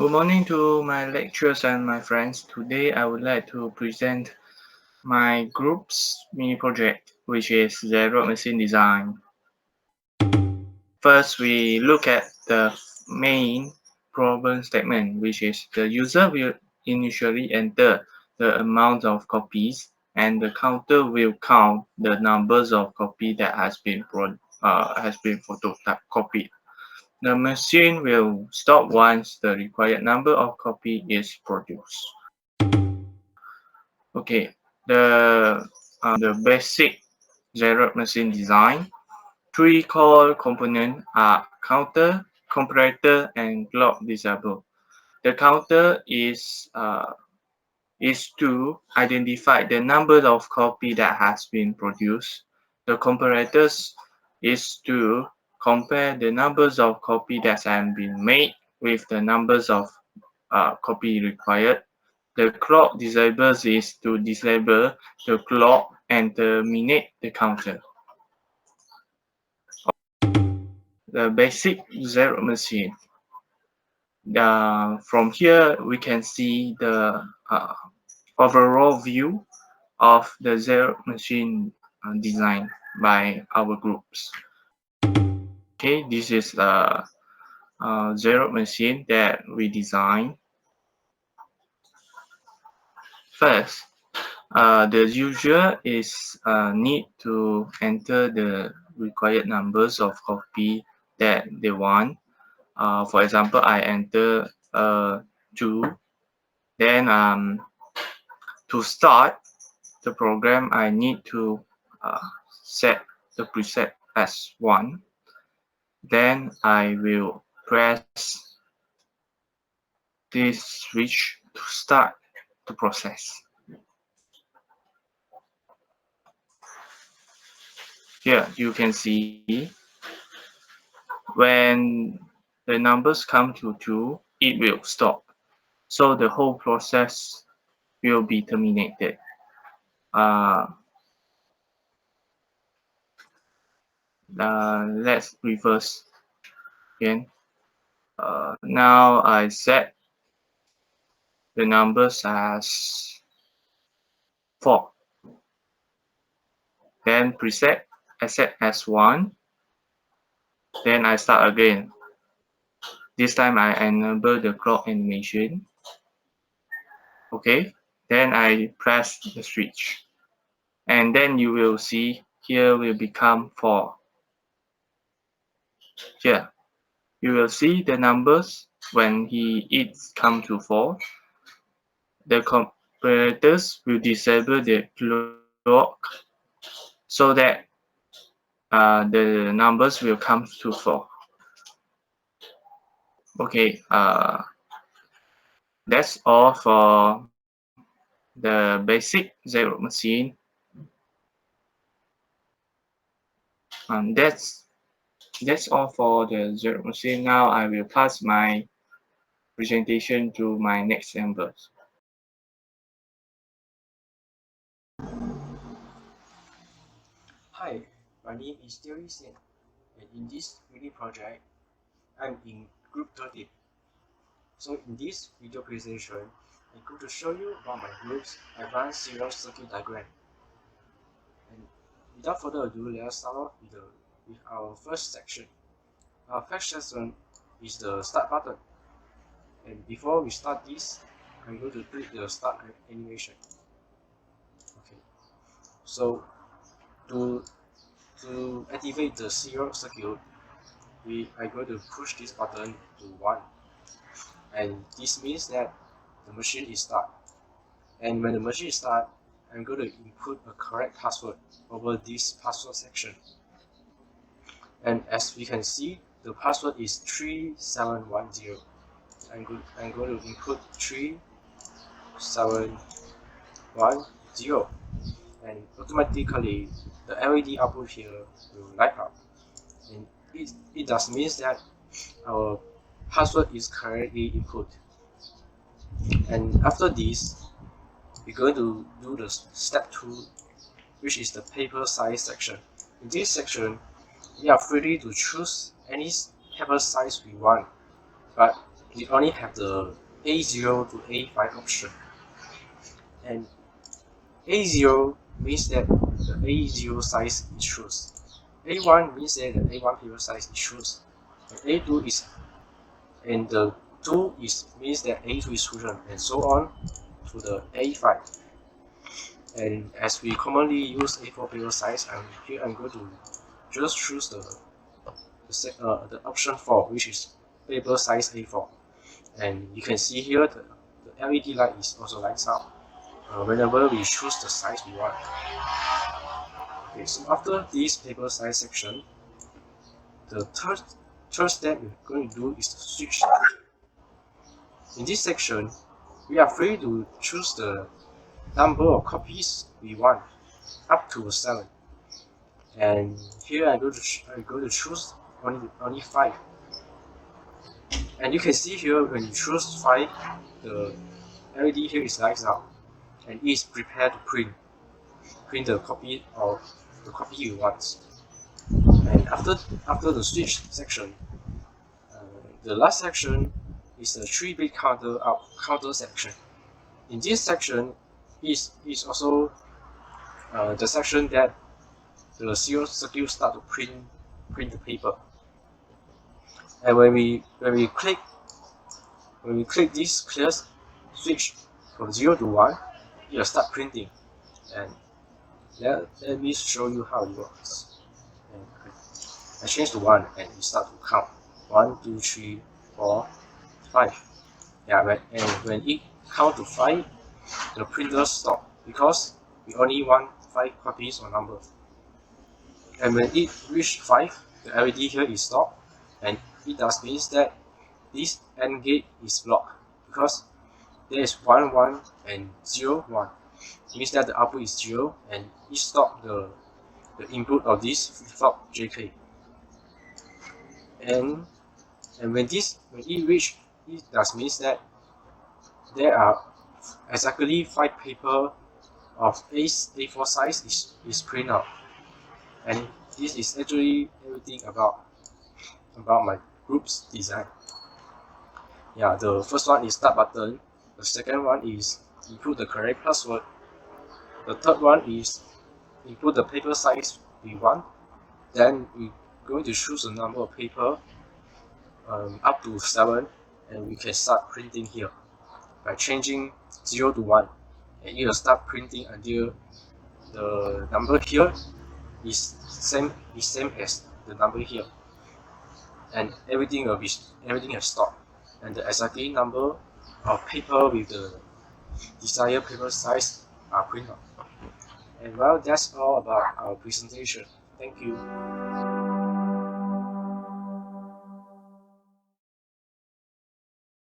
Good morning to my lecturers and my friends. Today I would like to present my group's mini project, which is Zero Machine Design. First, we look at the main problem statement, which is the user will initially enter the amount of copies and the counter will count the numbers of copies that has been photocopied. The machine will stop once the required number of copy is produced. Okay, the basic Xerox machine design. Three core components are counter, comparator, and clock disable. The counter is to identify the number of copy that has been produced. The comparators is to compare the numbers of copy that have been made with the numbers of copy required. The clock disables is to disable the clock and terminate the counter. The basic Xerox machine. From here, we can see the overall view of the Xerox machine design by our groups. Okay, this is the Xerox machine that we designed. First, the user is need to enter the required numbers of copy that they want. For example, I enter 2. Then to start the program, I need to set the preset as 1. Then I will press this switch to start the process. Here you can see when the numbers come to 2, it will stop. So the whole process will be terminated. Let's reverse again. Now I set the numbers as 4. Then preset I set as 1. Then I start again. This time I enable the clock animation. Okay, then I press the switch. And then you will see here will become 4. Here, you will see the numbers when it come to 4. The comparators will disable the clock so that the numbers will come to 4. Okay, that's all for the basic Xerox machine. That's all for the Xerox machine. Now I will pass my presentation to my next members. Hi, my name is Terry Sen, and in this mini project, I'm in group 13. So in this video presentation, I'm going to show you about my group's advanced serial circuit diagram. And without further ado, let's start off with our first section. Our first section is the start button. And before we start this, I'm going to click the start animation. Okay. So to activate the serial circuit, we are going to push this button to 1, and this means that the machine is start. And when the machine is start, I'm going to input a correct password over this password section. And as we can see, the password is 3710. I'm going to input 3710, and automatically the LED output here will light up. And it does means that our password is correctly input. And after this, we're going to do the step 2, which is the paper size section. In this section, we are free to choose any paper size we want, but we only have the A0 to A5 option. And A0 means that the A0 size is true. A1 means that the A1 paper size is true. And A2 is, and the 2 is means that A2 is true, and so on to the A5. And as we commonly use A4 paper size, I'm going to just choose the option 4, which is paper size A4. And you can see here the LED light is also lights up whenever we choose the size we want. Okay, so after this paper size section, the third step we're going to do is the switch. In this section, we are free to choose the number of copies we want, up to 7. And here I'm going to choose only 5. And you can see here when you choose 5, the LED here is lights out, and it is prepared to print the copy of the copy you want. And after the switch section, the last section is the 3-bit counter section. In this section is also the section that the serial circuit start to print the paper. And when we click this clear switch from 0 to 1, it will start printing. And let me show you how it works. And I change to 1 and we start to count 1, 2, 3, 4, 5. Yeah, when it count to 5, the printer stop because we only want 5 copies or number. And when it reach 5, the LED here is stopped, and it does means that this AND gate is blocked because there is 1, 1 and 0, 1. It means that the output is 0 and it stops the input of this flip-flop JK. And when it reach, it does means that there are exactly 5 paper of A4 size is printed out. And this is actually everything about my group's design. Yeah, the first one is start button. The second one is input the correct password. The third one is input the paper size we want. Then we're going to choose the number of paper up to 7, and we can start printing here by changing 0 to 1, and it will start printing until the number here is same as the number here, and everything has stopped, and the exact number of paper with the desired paper size are printed. And well, that's all about our presentation. Thank you.